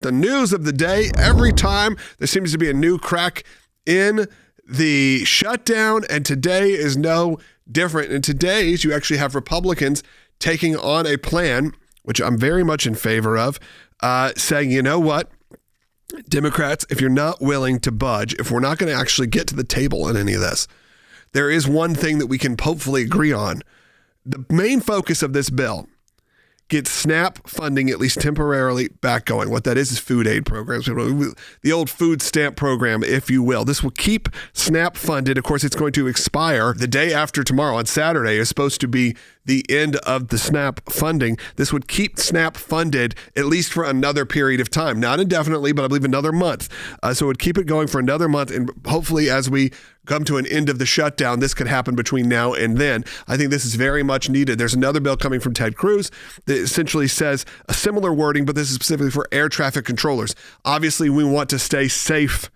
The news of the day, every time there seems to be a new crack in the shutdown, and today is no different. In today's, you actually have Republicans taking on a plan, which I'm very much in favor of, saying, you know what, Democrats, if you're not willing to budge, if we're not going to actually get to the table in any of this, there is one thing that we can hopefully agree on. The main focus of this bill: get SNAP funding at least temporarily back going. What that is food aid programs, the old food stamp program, if you will. This will keep SNAP funded. Of course, it's going to expire the day after tomorrow. On Saturday is supposed to be the end of the SNAP funding. This would keep SNAP funded at least for another period of time. Not indefinitely, but I believe another month. So it would keep it going for another month. And hopefully as we come to an end of the shutdown, this could happen between now and then. I think this is very much needed. There's another bill coming from Ted Cruz that essentially says a similar wording, but this is specifically for air traffic controllers. Obviously, we want to stay safe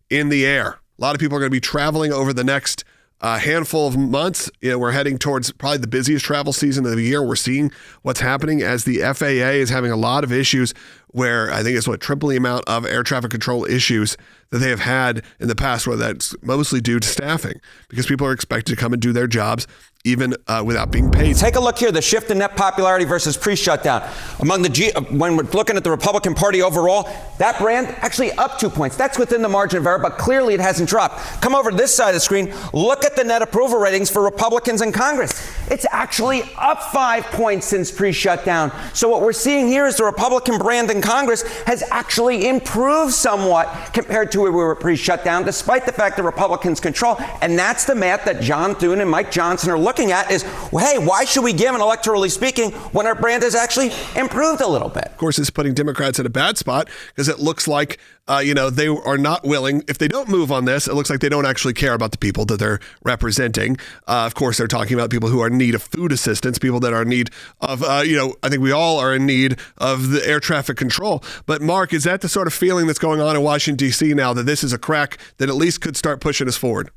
in the air. A lot of people are going to be traveling over the next handful of months. We're heading towards probably the busiest travel season of the year. We're seeing what's happening as the FAA is having a lot of issues where I think it's triple the amount of air traffic control issues that they have had in the past, where that's mostly due to staffing, because people are expected to come and do their jobs even without being paid. Take a look here, the shift in net popularity versus pre-shutdown. When we're looking at the Republican Party overall, that brand actually up 2 points. That's within the margin of error, but clearly it hasn't dropped. Come over to this side of the screen, look at the net approval ratings for Republicans in Congress. It's actually up 5 points since pre-shutdown. So what we're seeing here is the Republican brand in Congress has actually improved somewhat compared to where we were pre-shutdown, despite the fact that Republicans control. And that's the math that John Thune and Mike Johnson are looking at is, well, hey, why should we give, and electorally speaking, when our brand has actually improved a little bit? Of course, it's putting Democrats in a bad spot because it looks like, they are not willing. If they don't move on this, it looks like they don't actually care about the people that they're representing. Of course, they're talking about people who are in need of food assistance, people that are in need of, I think we all are in need of the air traffic control. But Mark, is that the sort of feeling that's going on in Washington, D.C. now, that this is a crack that at least could start pushing us forward?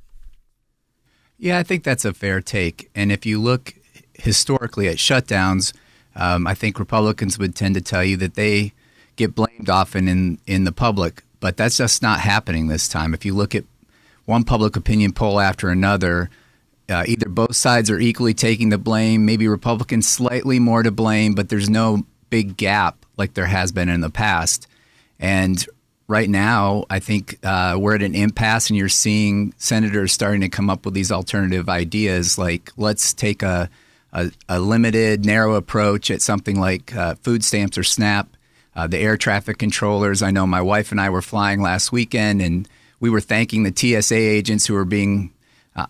Yeah, I think that's a fair take. And if you look historically at shutdowns, I think Republicans would tend to tell you that they get blamed often in the public, but that's just not happening this time. If you look at one public opinion poll after another, either both sides are equally taking the blame, maybe Republicans slightly more to blame, but there's no big gap like there has been in the past. And right now, I think we're at an impasse, and you're seeing senators starting to come up with these alternative ideas, like let's take a limited, narrow approach at something like food stamps or SNAP. The air traffic controllers, I know my wife and I were flying last weekend, and we were thanking the TSA agents who were being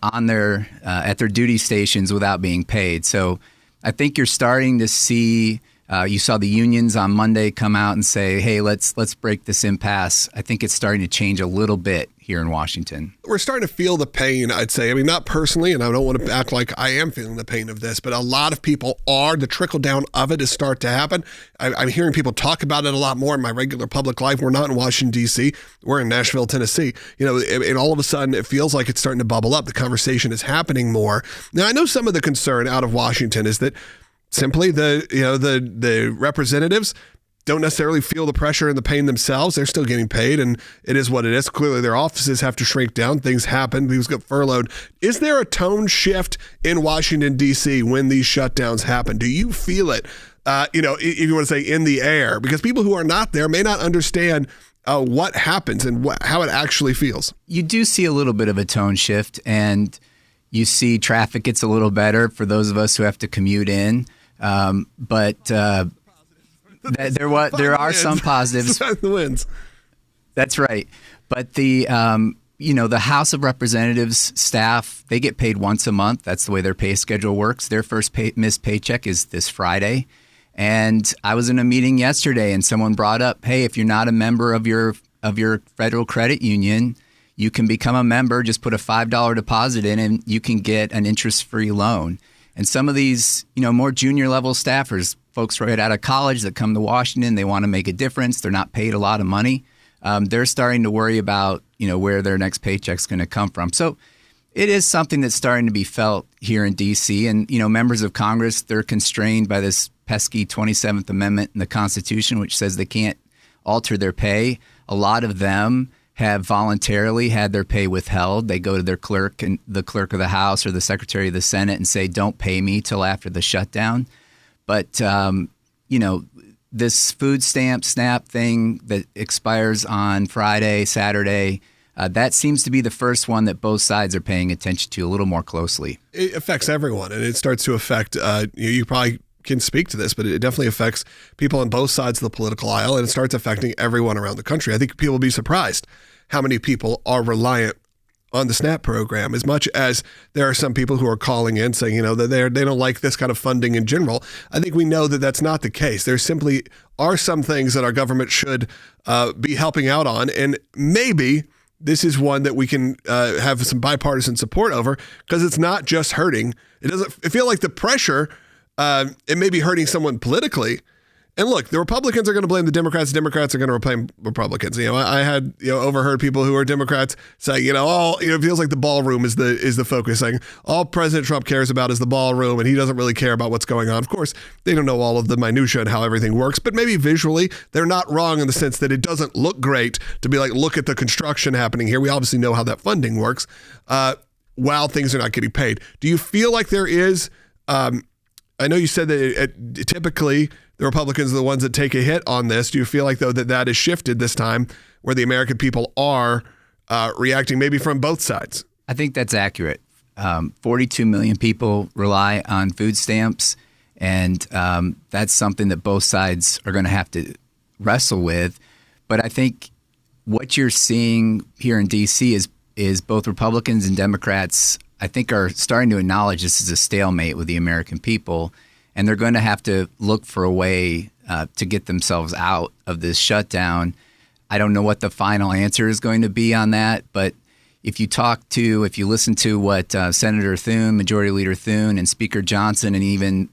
on their at their duty stations without being paid. So I think you're starting to see. You saw the unions on Monday come out and say, hey, let's break this impasse. I think it's starting to change a little bit here in Washington. We're starting to feel the pain, I'd say. I mean, not personally, and I don't want to act like I am feeling the pain of this, but a lot of people are. The trickle down of it is starting to happen. I'm hearing people talk about it a lot more in my regular public life. We're not in Washington, D.C. We're in Nashville, Tennessee. And all of a sudden it feels like it's starting to bubble up. The conversation is happening more. Now, I know some of the concern out of Washington is that simply the representatives don't necessarily feel the pressure and the pain themselves. They're still getting paid, and it is what it is. Clearly, their offices have to shrink down. Things happen. People get furloughed. Is there a tone shift in Washington, D.C. when these shutdowns happen? Do you feel it, if you want to say in the air? Because people who are not there may not understand what happens and how it actually feels. You do see a little bit of a tone shift, and you see traffic gets a little better for those of us who have to commute in. But there are some positives. The wins. That's right. But the House of Representatives staff, they get paid once a month. That's the way their pay schedule works. Their first missed paycheck is this Friday. And I was in a meeting yesterday, and someone brought up, hey, if you're not a member of your federal credit union, you can become a member. Just put a $5 deposit in, and you can get an interest-free loan. And some of these, more junior level staffers, folks right out of college that come to Washington, they want to make a difference. They're not paid a lot of money. They're starting to worry about, where their next paycheck's going to come from. So it is something that's starting to be felt here in D.C. And, members of Congress, they're constrained by this pesky 27th Amendment in the Constitution, which says they can't alter their pay. A lot of them have voluntarily had their pay withheld. They go to their clerk and the clerk of the House or the Secretary of the Senate and say, don't pay me till after the shutdown. But, this food stamp SNAP thing that expires on Friday, Saturday, that seems to be the first one that both sides are paying attention to a little more closely. It affects everyone, and it starts to affect, you probably can speak to this, but it definitely affects people on both sides of the political aisle, and it starts affecting everyone around the country. I think people will be surprised how many people are reliant on the SNAP program, as much as there are some people who are calling in saying, that they don't like this kind of funding in general. I think we know that that's not the case. There simply are some things that our government should be helping out on, and maybe this is one that we can have some bipartisan support over, because it's not just hurting. It doesn't feel like the pressure, it may be hurting someone politically. And look, the Republicans are going to blame the Democrats. The Democrats are going to blame Republicans. I had overheard people who are Democrats say, it feels like the ballroom is the focus, saying all President Trump cares about is the ballroom, and he doesn't really care about what's going on. Of course, they don't know all of the minutia and how everything works, but maybe visually they're not wrong in the sense that it doesn't look great to be like, look at the construction happening here. We obviously know how that funding works while things are not getting paid. Do you feel like there is? I know you said that typically the Republicans are the ones that take a hit on this. Do you feel like, though, that has shifted this time, where the American people are reacting maybe from both sides? I think that's accurate. 42 million people rely on food stamps, and that's something that both sides are going to have to wrestle with. But I think what you're seeing here in D.C. is both Republicans and Democrats, I think, are starting to acknowledge this is a stalemate with the American people, and they're going to have to look for a way to get themselves out of this shutdown. I don't know what the final answer is going to be on that, but if you listen to what Senator Thune, Majority Leader Thune, and Speaker Johnson, and even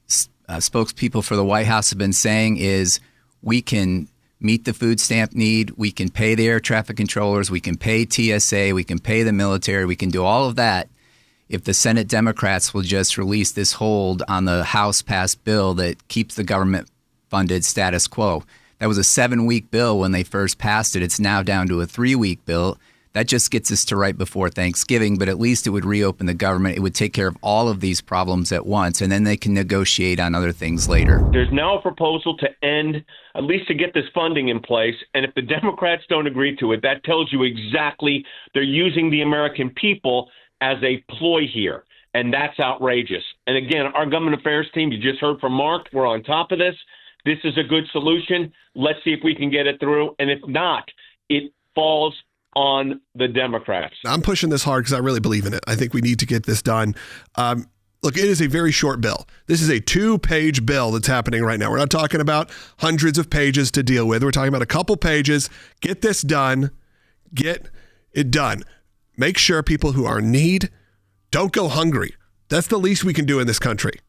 spokespeople for the White House have been saying, is we can meet the food stamp need, we can pay the air traffic controllers, we can pay TSA, we can pay the military, we can do all of that if the Senate Democrats will just release this hold on the House-passed bill that keeps the government-funded status quo. That was a 7-week bill when they first passed it. It's now down to a 3-week bill. That just gets us to right before Thanksgiving, but at least it would reopen the government. It would take care of all of these problems at once, and then they can negotiate on other things later. There's now a proposal to end, at least to get this funding in place, and if the Democrats don't agree to it, that tells you exactly they're using the American people as a ploy here, and that's outrageous. And again, our government affairs team, you just heard from Mark, we're on top of this. This is a good solution. Let's see if we can get it through, and if not, it falls on the Democrats. I'm pushing this hard because I really believe in it. I think we need to get this done. Look, it is a very short bill. This is a 2-page bill that's happening right now. We're not talking about hundreds of pages to deal with. We're talking about a couple pages. Get this done. Get it done. Make sure people who are in need don't go hungry. That's the least we can do in this country.